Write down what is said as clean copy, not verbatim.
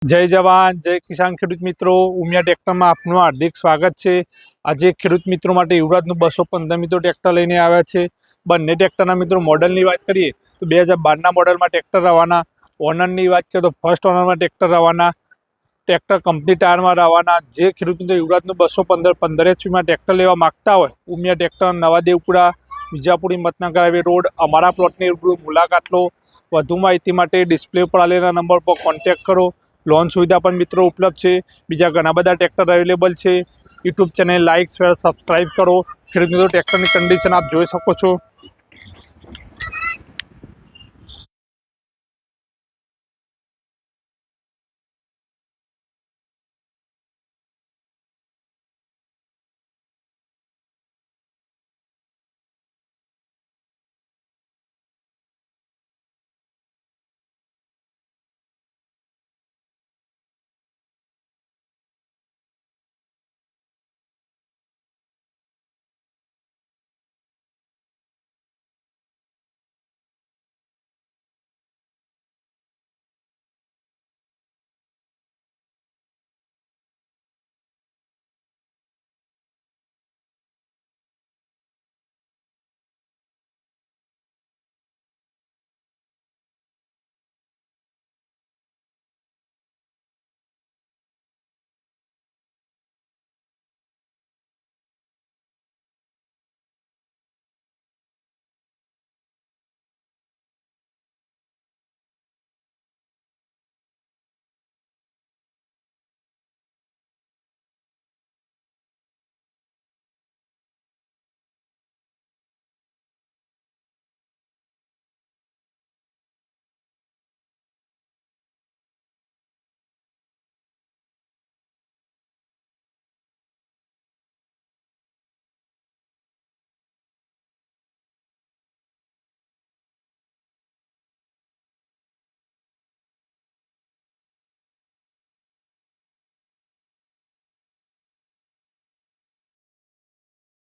જય જવાન જય કિસાન ખેડૂત મિત્રો, ઉમિયા ટ્રેક્ટરમાં આપનું હાર્દિક સ્વાગત છે। આજે ખેડૂત મિત્રો માટે યુવરાજનું 215 મિત્રો ટ્રેક્ટર લઈને આવ્યા છે। બંને ટ્રેક્ટરના મિત્રો મોડલની વાત કરીએ તો 2012ના મોડલમાં ટ્રેક્ટર રવાના। ઓનરની વાત કરીએ તો ફર્સ્ટ ઓનરમાં ટ્રેક્ટર રવાના। ટ્રેક્ટર કંપની ટાયરમાં રવાના। જે ખેડૂત મિત્રો યુવરાજનું 215 15 એચપીમાં ટ્રેક્ટર લેવા માગતા હોય, ઉમિયા ટ્રેક્ટર, નવા દેવપુરા, વિજાપુર હિંમતનગર હાઈવે રોડ, અમારા પ્લોટની મુલાકાત લો। વધુ માહિતી માટે ડિસ્પ્લે પર આવેલા નંબર પર કોન્ટેક્ટ કરો। લોન સુવિધા પણ મિત્રો ઉપલબ્ધ છે। બીજા ઘણા બધા ટ્રેક્ટર અવેલેબલ છે। YouTube channel like, share, subscribe કરો। ખેડૂત મિત્રો ટ્રેક્ટરની કન્ડિશન આપ જોઈ શકો છો।